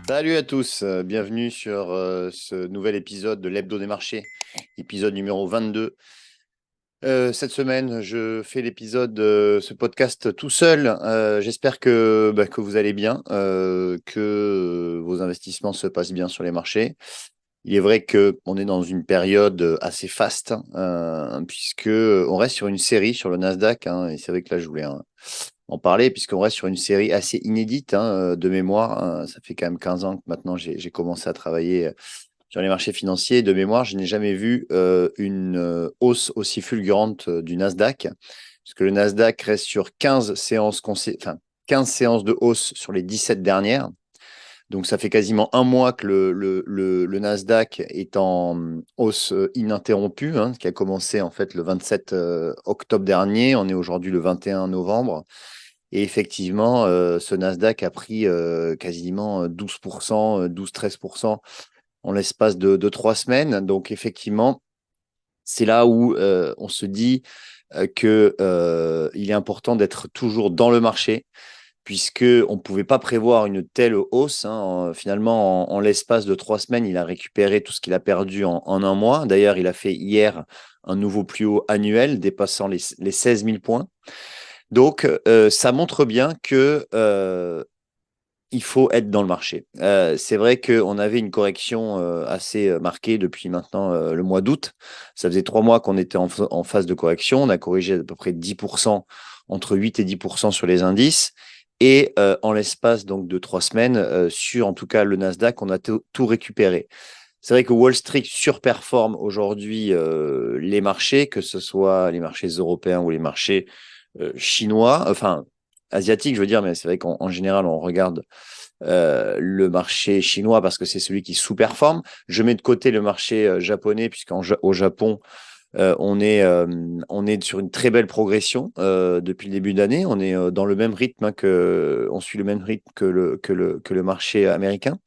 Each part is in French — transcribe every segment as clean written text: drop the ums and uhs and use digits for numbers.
Salut à tous, bienvenue sur ce nouvel épisode de l'Hebdo des marchés, épisode numéro 22. Cette semaine, je fais ce podcast tout seul. J'espère que vous allez bien, que vos investissements se passent bien sur les marchés. Il est vrai qu'on est dans une période assez faste, puisque on reste sur une série sur le Nasdaq, et c'est vrai que là, je voulais en parler, puisqu'on reste sur une série assez inédite de mémoire. Ça fait quand même 15 ans que maintenant j'ai commencé à travailler sur les marchés financiers. De mémoire, je n'ai jamais vu une hausse aussi fulgurante du Nasdaq, puisque le Nasdaq reste sur 15 séances, 15 séances de hausse sur les 17 dernières. Donc, ça fait quasiment un mois que le Nasdaq est en hausse ininterrompue, qui a commencé en fait le 27 octobre dernier. On est aujourd'hui le 21 novembre. Et effectivement, ce Nasdaq a pris quasiment 12%, 12-13% en l'espace de 3 semaines. Donc, effectivement, c'est là où on se dit qu'il est important d'être toujours dans le marché, puisqu'on ne pouvait pas prévoir une telle hausse. Finalement, en l'espace de 3 semaines, il a récupéré tout ce qu'il a perdu en un mois. D'ailleurs, il a fait hier un nouveau plus haut annuel dépassant les 16 000 points. Donc, ça montre bien que il faut être dans le marché. C'est vrai qu'on avait une correction assez marquée depuis maintenant le mois d'août. Ça faisait 3 mois qu'on était en phase de correction. On a corrigé à peu près 10%, entre 8 et 10% sur les indices. Et en l'espace donc de 3 semaines, sur en tout cas le Nasdaq, on a tout récupéré. C'est vrai que Wall Street surperforme aujourd'hui les marchés, que ce soit les marchés européens ou les marchés chinois, enfin asiatiques, je veux dire, mais c'est vrai qu'en général, on regarde le marché chinois parce que c'est celui qui sous-performe. Je mets de côté le marché japonais, puisqu'au Japon, on est sur une très belle progression depuis le début d'année. On est dans le même rythme, on suit le même rythme que le marché américain.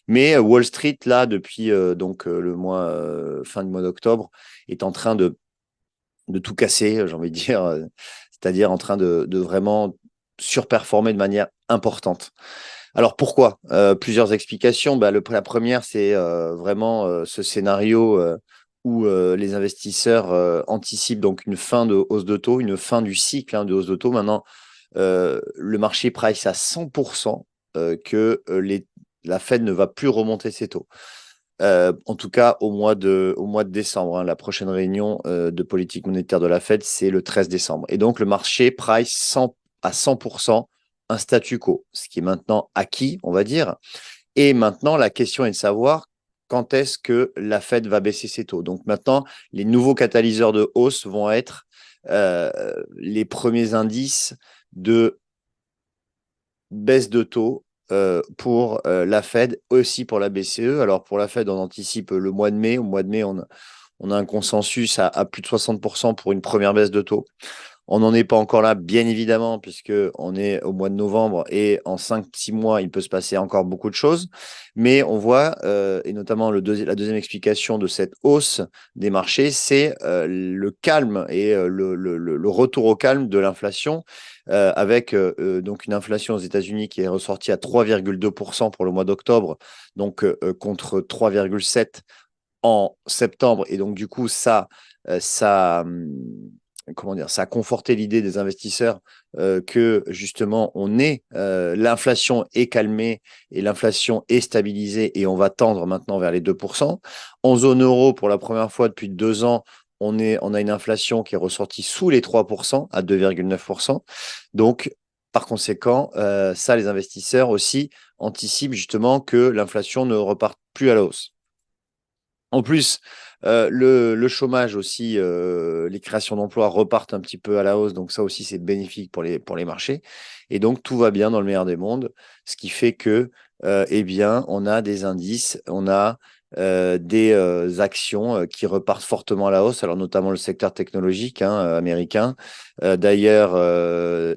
Mais Wall Street, là, depuis le mois, fin du mois d'octobre, est en train de tout casser, j'ai envie de dire, c'est-à-dire en train de vraiment surperformer de manière importante. Alors pourquoi? Plusieurs explications. La première, c'est vraiment ce scénario où les investisseurs anticipent donc une fin de hausse de taux, une fin du cycle de hausse de taux. Maintenant, le marché price à 100% que la Fed ne va plus remonter ses taux. En tout cas, au mois de décembre. La prochaine réunion de politique monétaire de la Fed, c'est le 13 décembre. Et donc, le marché price à 100% un statu quo, ce qui est maintenant acquis, on va dire. Et maintenant, la question est de savoir quand est-ce que la Fed va baisser ses taux. Donc maintenant, les nouveaux catalyseurs de hausse vont être euh, les premiers indices de baisse de taux pour la Fed, aussi pour la BCE. Alors pour la Fed, on anticipe le mois de mai. Au mois de mai, on a un consensus à plus de 60% pour une première baisse de taux. On n'en est pas encore là, bien évidemment, puisqu'on est au mois de novembre et en 5-6 mois, il peut se passer encore beaucoup de choses. Mais on voit, et notamment la deuxième explication de cette hausse des marchés, c'est le calme et le retour au calme de l'inflation, avec donc une inflation aux États-Unis qui est ressortie à 3,2% pour le mois d'octobre, donc contre 3,7% en septembre. Et donc, du coup, comment dire, ça a conforté l'idée des investisseurs que justement l'inflation est calmée et l'inflation est stabilisée et on va tendre maintenant vers les 2%. En zone euro, pour la première fois depuis 2 ans, on a une inflation qui est ressortie sous les 3% à 2,9%. Donc, par conséquent, ça, les investisseurs aussi anticipent justement que l'inflation ne reparte plus à la hausse. En plus, le chômage aussi, les créations d'emplois repartent un petit peu à la hausse, donc ça aussi c'est bénéfique pour les marchés. Et donc tout va bien dans le meilleur des mondes, ce qui fait que, eh bien, on a des indices, on a des actions qui repartent fortement à la hausse, alors notamment le secteur technologique américain. D'ailleurs,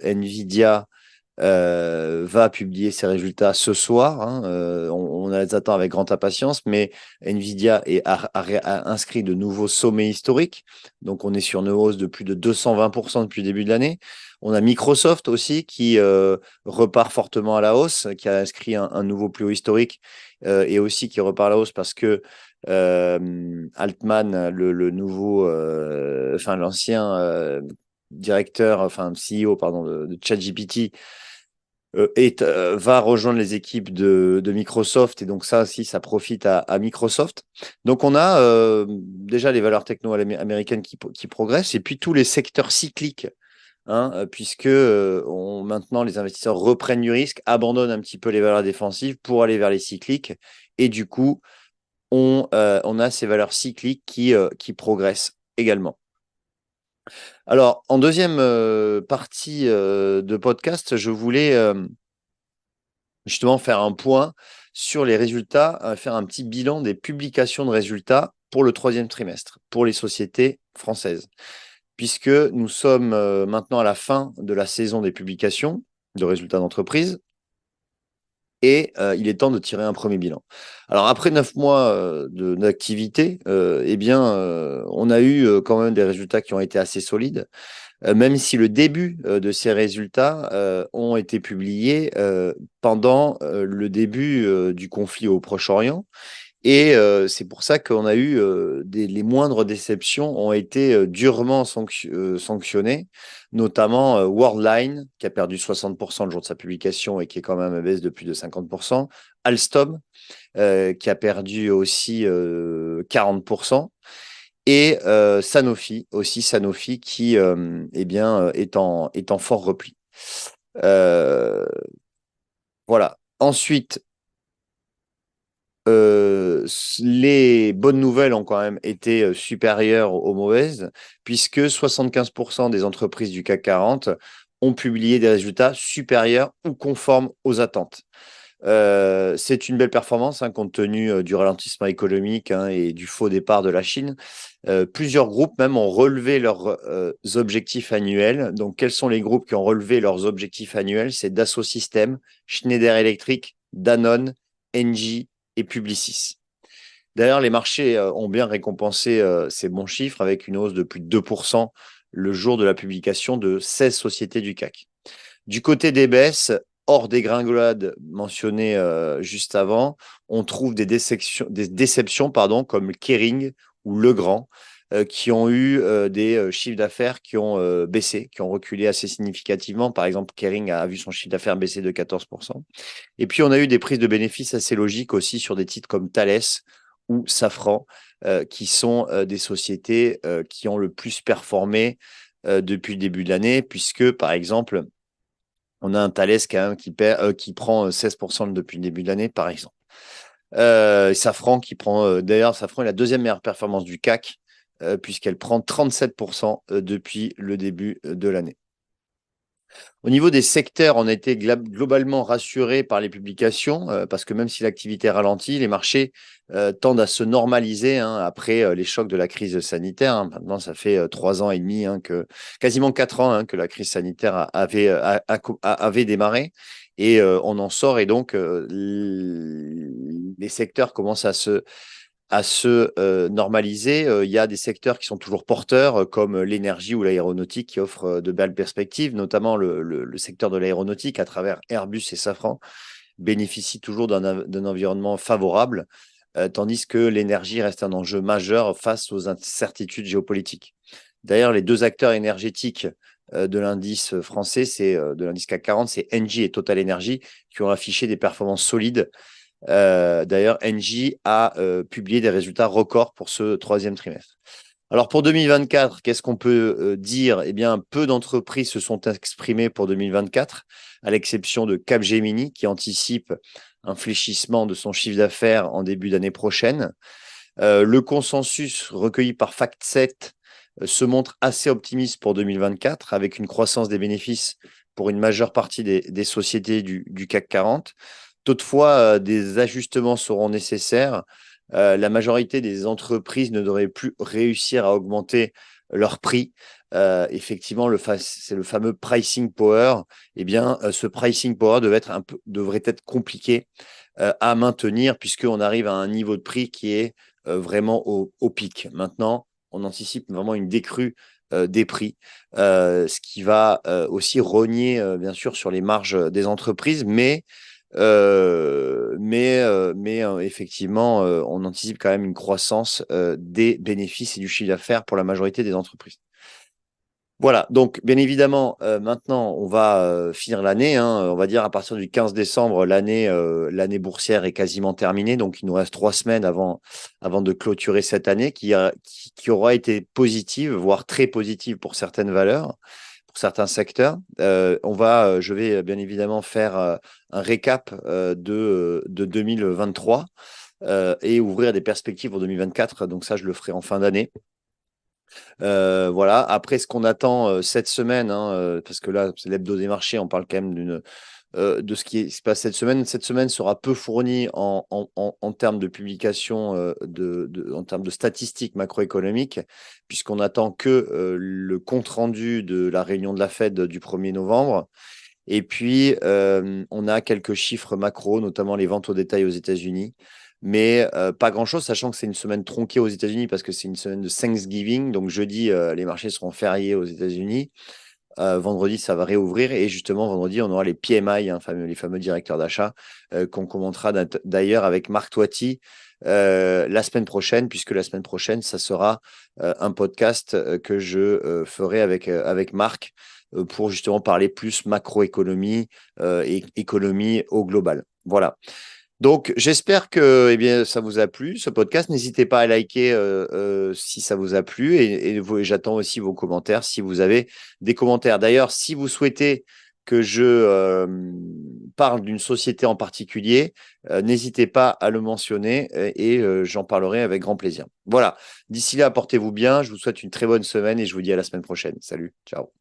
Nvidia va publier ses résultats ce soir, hein. On les attend avec grande impatience, mais Nvidia a inscrit de nouveaux sommets historiques. Donc, on est sur une hausse de plus de 220% depuis le début de l'année. On a Microsoft aussi qui repart fortement à la hausse, qui a inscrit un nouveau plus haut historique et aussi qui repart à la hausse parce que Altman, le nouveau, enfin l'ancien directeur, enfin CEO, pardon, de ChatGPT, va rejoindre les équipes de Microsoft et donc ça aussi, ça profite à Microsoft. Donc on a déjà les valeurs techno américaines qui progressent et puis tous les secteurs cycliques, hein, puisque maintenant les investisseurs reprennent du risque, abandonnent un petit peu les valeurs défensives pour aller vers les cycliques et du coup on a ces valeurs cycliques qui progressent également. Alors, en deuxième partie de podcast, je voulais justement faire un point sur les résultats, faire un petit bilan des publications de résultats pour le troisième trimestre, pour les sociétés françaises, puisque nous sommes maintenant à la fin de la saison des publications de résultats d'entreprise. Et il est temps de tirer un premier bilan. Alors, après 9 mois d'activité, eh bien, on a eu quand même des résultats qui ont été assez solides, même si le début de ces résultats ont été publiés pendant le début du conflit au Proche-Orient. Et c'est pour ça qu'on a eu les moindres déceptions ont été durement sanctionnées, notamment Worldline, qui a perdu 60% le jour de sa publication et qui est quand même à baisse de plus de 50%. Alstom, qui a perdu aussi 40%. Et Sanofi, aussi Sanofi, qui eh bien, est en fort repli. Voilà. Ensuite, les bonnes nouvelles ont quand même été supérieures aux mauvaises, puisque 75% des entreprises du CAC 40 ont publié des résultats supérieurs ou conformes aux attentes. C'est une belle performance, hein, compte tenu du ralentissement économique, hein, et du faux départ de la Chine. Plusieurs groupes même ont relevé leurs objectifs annuels. Donc, quels sont les groupes qui ont relevé leurs objectifs annuels? C'est Dassault Systèmes, Schneider Electric, Danone, Engie et Publicis. D'ailleurs, les marchés ont bien récompensé ces bons chiffres avec une hausse de plus de 2% le jour de la publication de 16 sociétés du CAC. Du côté des baisses, hors des gringolades mentionnées juste avant, on trouve des déceptions pardon, comme Kering ou Legrand, qui ont eu des chiffres d'affaires qui ont baissé, qui ont reculé assez significativement. Par exemple, Kering a vu son chiffre d'affaires baisser de 14%. Et puis, on a eu des prises de bénéfices assez logiques aussi sur des titres comme Thales ou Safran, qui sont des sociétés qui ont le plus performé depuis le début de l'année, puisque, par exemple, on a un Thales quand même qui prend 16% depuis le début de l'année, par exemple. Safran qui prend, d'ailleurs, Safran est la deuxième meilleure performance du CAC, puisqu'elle prend 37% depuis le début de l'année. Au niveau des secteurs, on a été globalement rassurés par les publications, parce que même si l'activité ralentit, les marchés tendent à se normaliser, hein, après les chocs de la crise sanitaire, hein. Maintenant, ça fait 3 ans et demi, hein, quasiment 4 ans, hein, que la crise sanitaire avait démarré. Et on en sort, et donc les secteurs commencent à se normaliser. Il y a des secteurs qui sont toujours porteurs, comme l'énergie ou l'aéronautique, qui offrent de belles perspectives, notamment le secteur de l'aéronautique, à travers Airbus et Safran, bénéficie toujours d'un environnement favorable, tandis que l'énergie reste un enjeu majeur face aux incertitudes géopolitiques. D'ailleurs, les deux acteurs énergétiques de l'indice français, de l'indice CAC 40, c'est Engie et Total Energy, qui ont affiché des performances solides. D'ailleurs, Engie a publié des résultats records pour ce troisième trimestre. Alors pour 2024, qu'est-ce qu'on peut dire? Eh bien, peu d'entreprises se sont exprimées pour 2024, à l'exception de Capgemini, qui anticipe un fléchissement de son chiffre d'affaires en début d'année prochaine. Le consensus recueilli par FactSet se montre assez optimiste pour 2024, avec une croissance des bénéfices pour une majeure partie des sociétés du CAC 40. Toutefois, des ajustements seront nécessaires. La majorité des entreprises ne devraient plus réussir à augmenter leurs prix effectivement, c'est le fameux pricing power. Eh bien, ce pricing power devrait être compliqué à maintenir puisqu'on arrive à un niveau de prix qui est vraiment au pic. Maintenant, on anticipe vraiment une décrue des prix, ce qui va aussi rogner, bien sûr, sur les marges des entreprises, effectivement, on anticipe quand même une croissance des bénéfices et du chiffre d'affaires pour la majorité des entreprises. Voilà, donc bien évidemment, maintenant, on va finir l'année, hein, on va dire à partir du 15 décembre, l'année boursière est quasiment terminée. Donc, il nous reste 3 semaines avant de clôturer cette année qui aura été positive, voire très positive pour certaines valeurs, pour certains secteurs. Je vais bien évidemment faire un récap de 2023 et ouvrir des perspectives pour 2024. Donc ça, je le ferai en fin d'année. Voilà. Après, ce qu'on attend cette semaine, hein, parce que là, c'est l'hebdo des marchés, on parle quand même de ce qui se passe cette semaine. Cette semaine sera peu fournie en termes de publication, en termes de statistiques macroéconomiques, puisqu'on attend que le compte-rendu de la réunion de la Fed du 1er novembre. Et puis, on a quelques chiffres macro, notamment les ventes au détail aux États-Unis. Mais pas grand-chose, sachant que c'est une semaine tronquée aux États-Unis parce que c'est une semaine de Thanksgiving. Donc jeudi, les marchés seront fériés aux États-Unis. Vendredi, ça va réouvrir. Et justement, vendredi, on aura les PMI, hein, les fameux directeurs d'achat, qu'on commentera d'ailleurs avec Marc Toiti la semaine prochaine, puisque la semaine prochaine, ça sera un podcast que je ferai avec Marc pour justement parler plus macroéconomie et économie au global. Voilà. Donc, j'espère que eh bien, ça vous a plu, ce podcast. N'hésitez pas à liker si ça vous a plu et j'attends aussi vos commentaires si vous avez des commentaires. D'ailleurs, si vous souhaitez que je parle d'une société en particulier, n'hésitez pas à le mentionner et j'en parlerai avec grand plaisir. Voilà. D'ici là, portez-vous bien. Je vous souhaite une très bonne semaine et je vous dis à la semaine prochaine. Salut. Ciao.